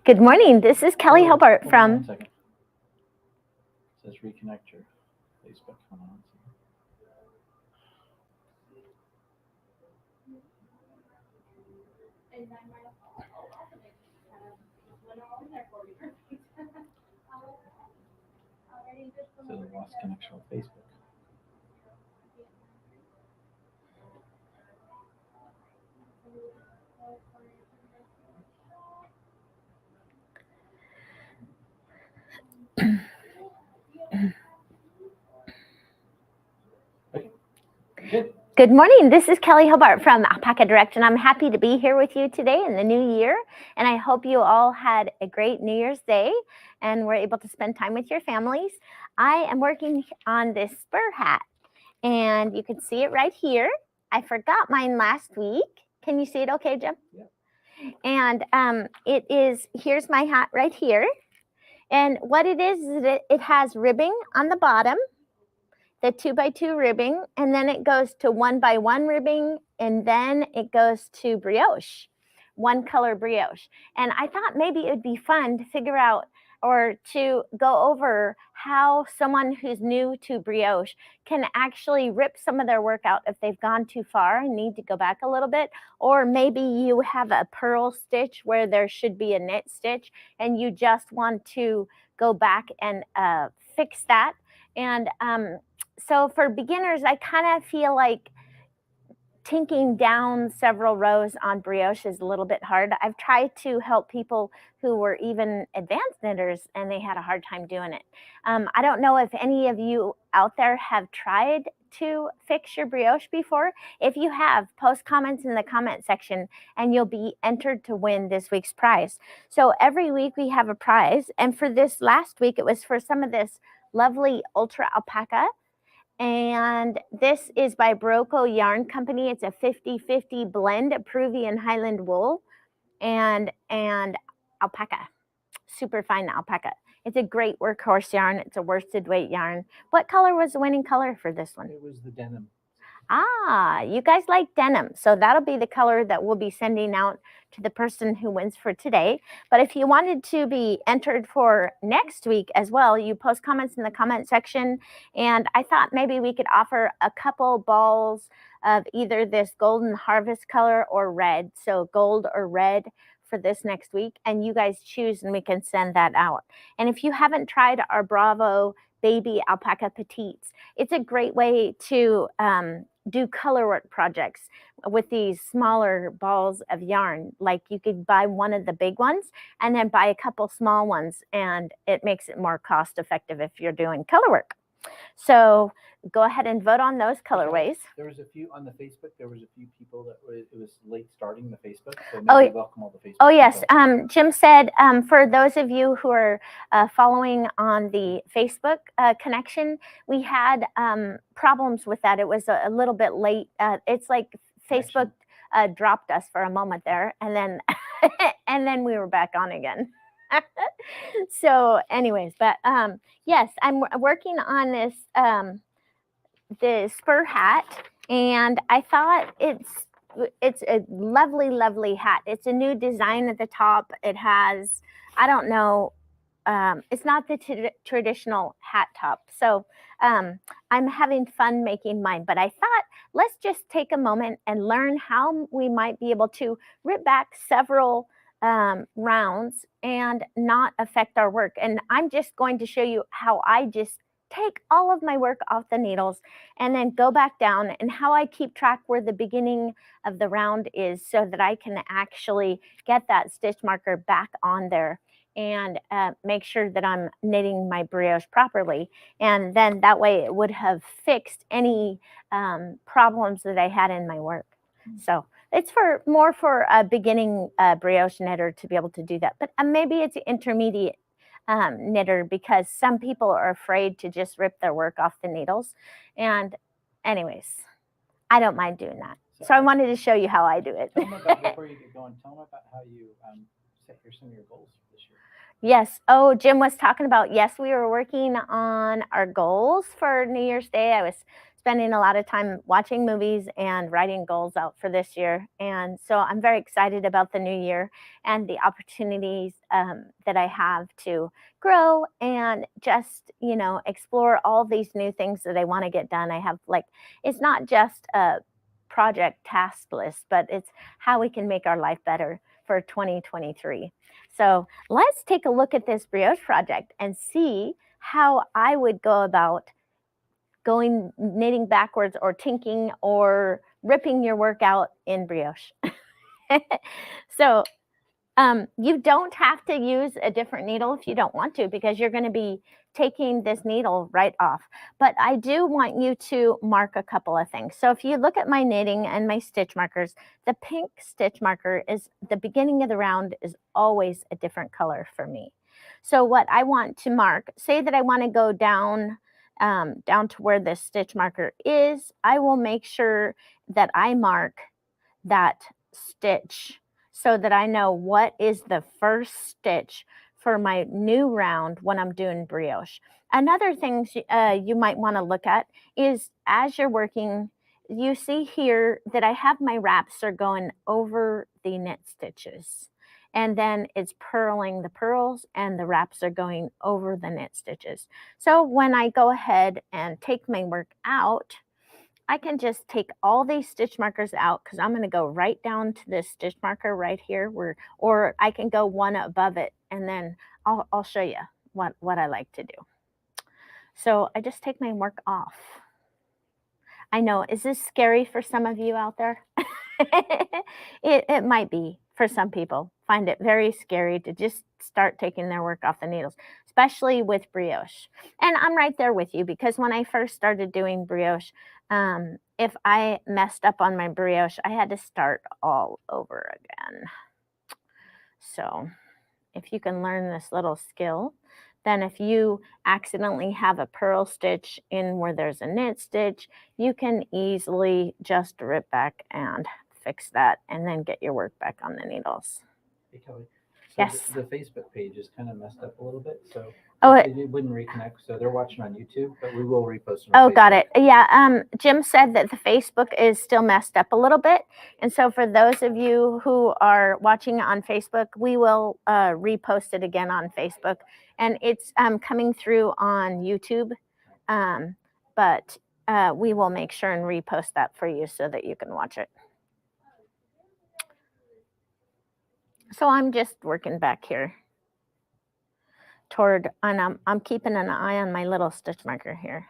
Good morning. This is Kelley Hobart Hold on from. 1 second. It says reconnect your Facebook. Hold on 1 second. It says lost connection with Facebook. Okay. Good. Good morning. This is Kelley Hobart from Alpaca Direct, and I'm happy to be here with you today in the new year. And I hope you all had a great New Year's Day and were able to spend time with your families. I am working on this spur hat, and you can see it right here. I forgot mine last week. Can you see it okay, Jim? Yeah. And here's my hat right here. And what it is it has ribbing on the bottom, the 2x2 ribbing, and then it goes to 1x1 ribbing, and then it goes to brioche, one color brioche. And I thought maybe it would be fun to figure out or to go over how someone who's new to brioche can actually rip some of their work out if they've gone too far and need to go back a little bit, or maybe you have a purl stitch where there should be a knit stitch and you just want to go back and fix that. And so for beginners, I kind of feel like tinking down several rows on brioche is a little bit hard. I've tried to help people who were even advanced knitters and they had a hard time doing it. I don't know if any of you out there have tried to fix your brioche before. If you have, post comments in the comment section and you'll be entered to win this week's prize. So every week we have a prize, and for this last week it was for some of this lovely ultra alpaca. And this is by Brioche Yarn Company. It's a 50-50 blend of Peruvian Highland wool and alpaca, super fine alpaca. It's a great workhorse yarn. It's a worsted weight yarn. What color was the winning color for this one? It was the denim. Ah, you guys like denim. So that'll be the color that we'll be sending out to the person who wins for today. But if you wanted to be entered for next week as well, you post comments in the comment section. And I thought maybe we could offer a couple balls of either this golden harvest color or red. So gold or red for this next week. And you guys choose and we can send that out. And if you haven't tried our Bravo Baby Alpaca Petites, it's a great way to do color work projects with these smaller balls of yarn. Like you could buy one of the big ones and then buy a couple small ones, and it makes it more cost effective if you're doing color work. So go ahead and vote on those colorways. There was a few on the Facebook. There was a few people that it was late starting the Facebook. So maybe welcome all the Facebook. Oh yes, Jim said for those of you who are following on the Facebook connection, we had problems with that. It was a little bit late. It's like Facebook dropped us for a moment there, and then and then we were back on again. So anyways, but yes, I'm working on this the spur hat, and I thought it's a lovely hat. It's a new design at the top. It has, I don't know, it's not the traditional hat top. So I'm having fun making mine, but I thought let's just take a moment and learn how we might be able to rip back several rounds and not affect our work. And I'm just going to show you how I just take all of my work off the needles and then go back down, and how I keep track where the beginning of the round is so that I can actually get that stitch marker back on there and make sure that I'm knitting my brioche properly. And then that way it would have fixed any problems that I had in my work. So it's more for a beginning brioche knitter to be able to do that. But maybe it's an intermediate knitter, because some people are afraid to just rip their work off the needles. And anyways, I don't mind doing that. So I wanted to show you how I do it. Tell them about, before you get going, tell them about how you set some of your goals this year. Yes. Oh, Jim was talking about, yes, we were working on our goals for New Year's Day. I was spending a lot of time watching movies and writing goals out for this year. And so I'm very excited about the new year and the opportunities that I have to grow and just, explore all these new things that I want to get done. I have it's not just a project task list, but it's how we can make our life better for 2023. So let's take a look at this brioche project and see how I would go about going knitting backwards or tinking or ripping your work out in brioche. So you don't have to use a different needle if you don't want to, because you're going to be taking this needle right off. But I do want you to mark a couple of things. So if you look at my knitting and my stitch markers, the pink stitch marker is the beginning of the round is always a different color for me. So what I want to mark, say that I want to go down to where the stitch marker is, I will make sure that I mark that stitch so that I know what is the first stitch for my new round when I'm doing brioche. Another thing you might want to look at is as you're working, you see here that I have my wraps are going over the knit stitches. And then it's purling the purls and the wraps are going over the knit stitches. So when I go ahead and take my work out, I can just take all these stitch markers out because I'm going to go right down to this stitch marker right here, or I can go one above it, and then I'll show you what I like to do. So I just take my work off. I know, is this scary for some of you out there? It might be for some people. Find it very scary to just start taking their work off the needles, especially with brioche. And I'm right there with you, because when I first started doing brioche, if I messed up on my brioche, I had to start all over again. So if you can learn this little skill, then if you accidentally have a purl stitch in where there's a knit stitch, you can easily just rip back and fix that and then get your work back on the needles. Hey, Kelley. So Yes. the Facebook page is kind of messed up a little bit, so Oh, it wouldn't reconnect. So they're watching on YouTube, but we will repost it on Oh, Facebook. got it. Yeah, Jim said that the Facebook is still messed up a little bit. And so for those of you who are watching on Facebook, we will repost it again on Facebook. And it's coming through on YouTube, but we will make sure and repost that for you so that you can watch it. So I'm just working back here and I'm keeping an eye on my little stitch marker here.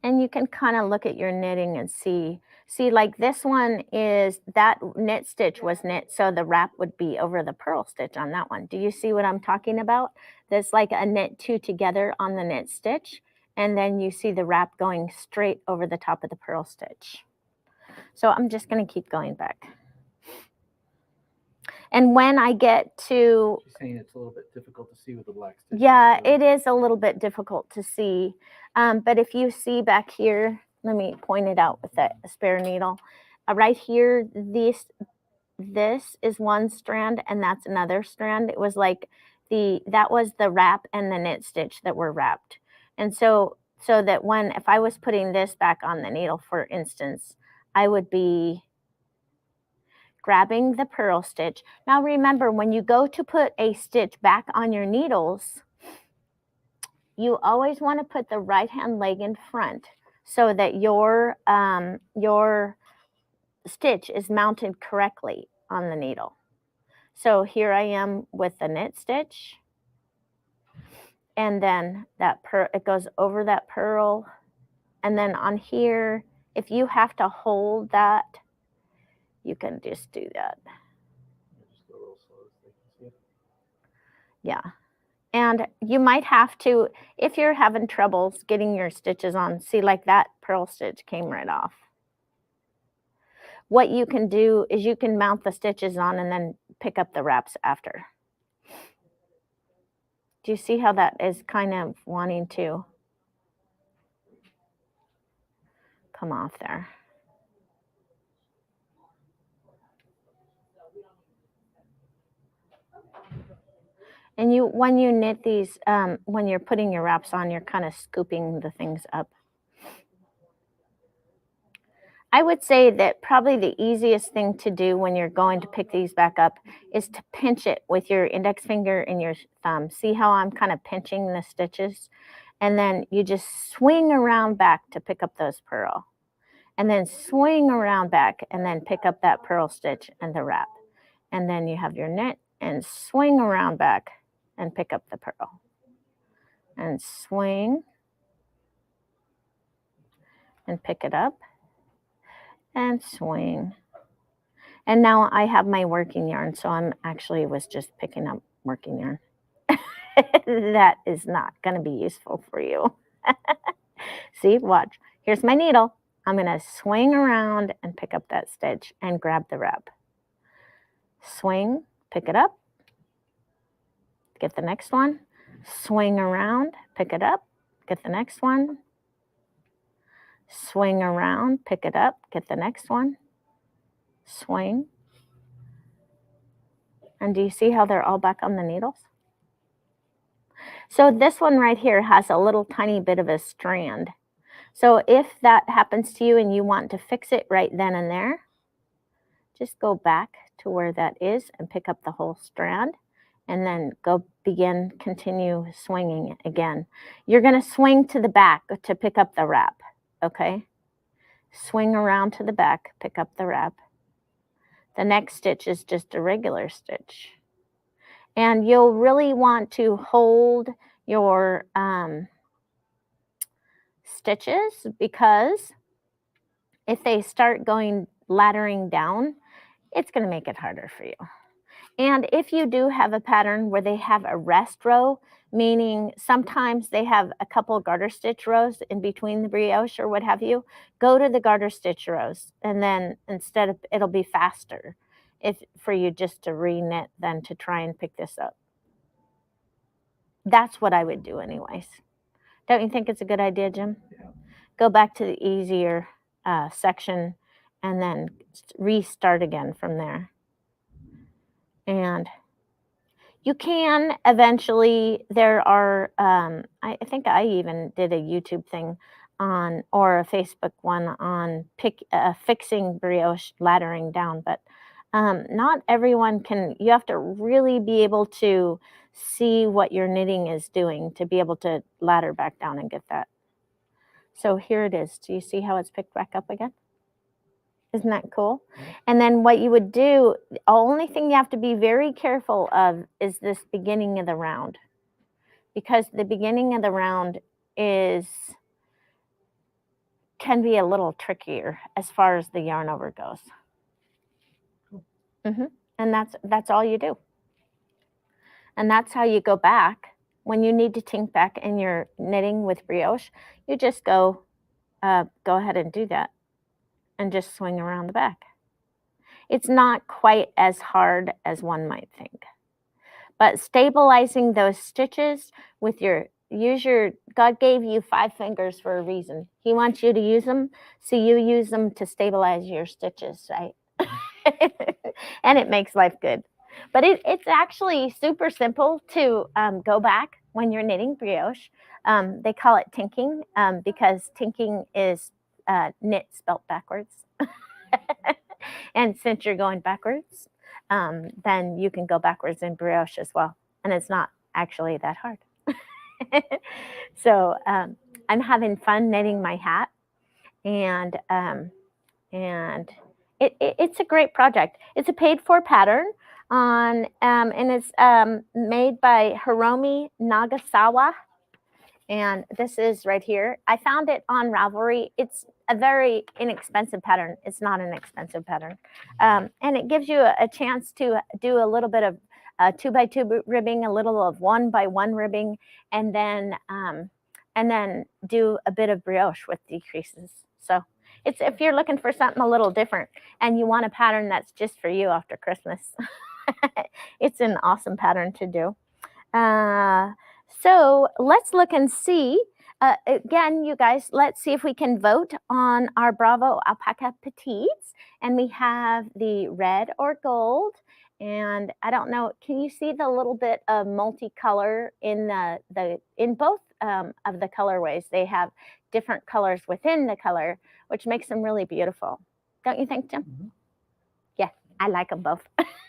And you can kind of look at your knitting and see like this one is that knit stitch was knit, so the wrap would be over the purl stitch on that one. Do you see what I'm talking about? There's like a knit two together on the knit stitch, and then you see the wrap going straight over the top of the purl stitch. So I'm just going to keep going back. And when I get to... She's saying it's a little bit difficult to see with the black stitches. Yeah, it is a little bit difficult to see. But if you see back here, let me point it out with the spare needle. Right here, this is one strand and that's another strand. It was like that was the wrap and the knit stitch that were wrapped. And so that if I was putting this back on the needle, for instance, I would be grabbing the purl stitch. Now remember, when you go to put a stitch back on your needles, you always want to put the right hand leg in front so that your stitch is mounted correctly on the needle. So here I am with the knit stitch, and then it goes over that purl, and then on here, if you have to hold that, you can just do that. Just a little slow so they can see it. Yeah. And you might have to, if you're having troubles getting your stitches on, see, like that purl stitch came right off. What you can do is you can mount the stitches on and then pick up the wraps after. Do you see how that is kind of wanting to come off there? And when you knit these, when you're putting your wraps on, you're kind of scooping the things up. I would say that probably the easiest thing to do when you're going to pick these back up is to pinch it with your index finger and your thumb. See how I'm kind of pinching the stitches? And then you just swing around back to pick up those purl. And then swing around back and then pick up that purl stitch and the wrap. And then you have your knit and swing around back and pick up the purl. And swing and pick it up and swing. And now I have my working yarn, so I'm actually was just picking up working yarn. That is not going to be useful for you. See, watch. Here's my needle. I'm going to swing around and pick up that stitch and grab the wrap. Swing, pick it up, get the next one. Swing around, pick it up, get the next one. Swing around, pick it up, get the next one. Swing. And do you see how they're all back on the needles? So this one right here has a little tiny bit of a strand. So if that happens to you and you want to fix it right then and there, just go back to where that is and pick up the whole strand and then continue swinging it again. You're going to swing to the back to pick up the wrap, okay? Swing around to the back, pick up the wrap. The next stitch is just a regular stitch. And you'll really want to hold your stitches, because if they start laddering down, it's going to make it harder for you. And if you do have a pattern where they have a rest row, meaning sometimes they have a couple garter stitch rows in between the brioche or what have you, go to the garter stitch rows, and then it'll be faster for you just to re-knit than to try and pick this up. That's what I would do anyways. Don't you think it's a good idea, Jim? Yeah. Go back to the easier section and then restart again from there. And you can eventually, there are, I think I even did a YouTube thing or a Facebook one on fixing brioche laddering down, but not everyone can. You have to really be able to see what your knitting is doing to be able to ladder back down and get that. So here it is. Do you see how it's picked back up again? Isn't that cool? Yeah. And then what you would do, the only thing you have to be very careful of is this beginning of the round, because the beginning of the round can be a little trickier as far as the yarn over goes. And that's all you do. And that's how you go back. When you need to tink back in your knitting with brioche, you just go ahead and do that and just swing around the back. It's not quite as hard as one might think. But stabilizing those stitches with God gave you 5 fingers for a reason. He wants you to use them, so you use them to stabilize your stitches, right? And it makes life good. But it's actually super simple to go back when you're knitting brioche. They call it tinking because tinking is knit spelt backwards. And since you're going backwards, then you can go backwards in brioche as well. And it's not actually that hard. So I'm having fun knitting my hat. And it's a great project. It's a paid-for pattern and it's made by Hiromi Nagasawa. And this is right here. I found it on Ravelry. It's a very inexpensive pattern. It's not an expensive pattern. And it gives you a chance to do a little bit of 2x2 ribbing, a little of 1x1 ribbing, and then do a bit of brioche with decreases. So if you're looking for something a little different and you want a pattern that's just for you after Christmas, it's an awesome pattern to do. So let's look and see. Again, you guys, let's see if we can vote on our Bravo Alpaca Petites. And we have the red or gold And I don't know, can you see the little bit of multicolor in in both of the colorways? They have different colors within the color, which makes them really beautiful. Don't you think, Jim? Mhm. Yeah, I like them both.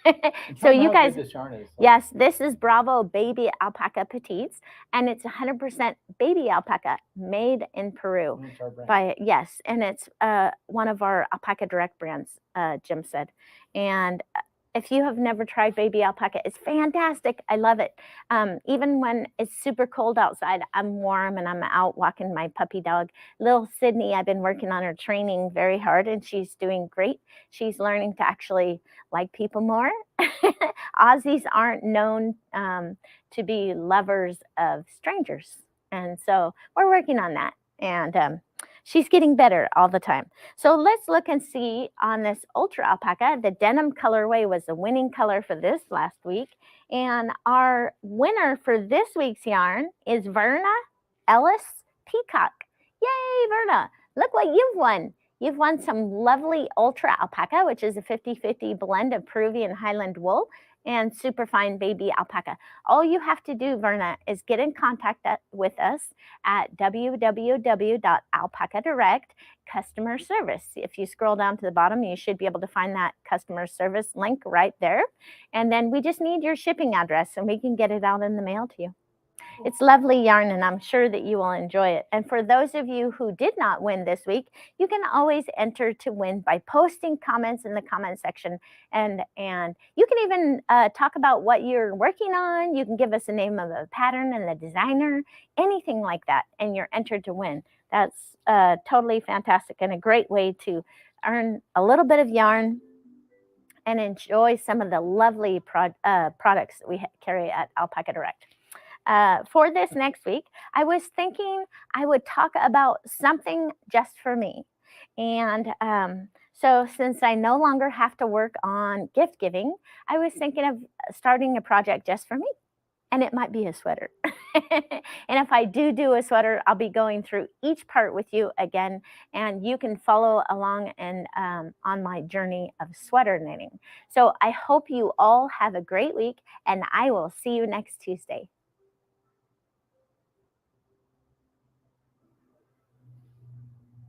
And So tell them you how guys, good this yarn is. yes, this is Bravo Baby Alpaca Petites, and it's 100% baby alpaca made in Peru. And it's our brand. Yes, and it's one of our Alpaca Direct brands, Jim said. And if you have never tried baby alpaca, it's fantastic. I love it. Even when it's super cold outside, I'm warm and I'm out walking my puppy dog. Little Sydney, I've been working on her training very hard, and she's doing great. She's learning to actually like people more. Aussies aren't known to be lovers of strangers. And so we're working on that. And she's getting better all the time. So let's look and see on this Ultra Alpaca. The denim colorway was the winning color for this last week. And our winner for this week's yarn is Verna Ellis Peacock. Yay, Verna! Look what you've won. You've won some lovely Ultra Alpaca, which is a 50-50 blend of Peruvian Highland wool and superfine baby alpaca. All you have to do, Verna, is get in contact with us at www.alpacadirect customer service. If you scroll down to the bottom, you should be able to find that customer service link right there. And then we just need your shipping address and we can get it out in the mail to you. It's lovely yarn, and I'm sure that you will enjoy it. And for those of you who did not win this week, you can always enter to win by posting comments in the comment section. And you can even talk about what you're working on. You can give us the name of the pattern and the designer, anything like that, and you're entered to win. That's totally fantastic and a great way to earn a little bit of yarn and enjoy some of the lovely products that we carry at Alpaca Direct. For this next week, I was thinking I would talk about something just for me. And so since I no longer have to work on gift giving, I was thinking of starting a project just for me. And it might be a sweater. And if I do a sweater, I'll be going through each part with you again, and you can follow along and on my journey of sweater knitting. So I hope you all have a great week, and I will see you next Tuesday.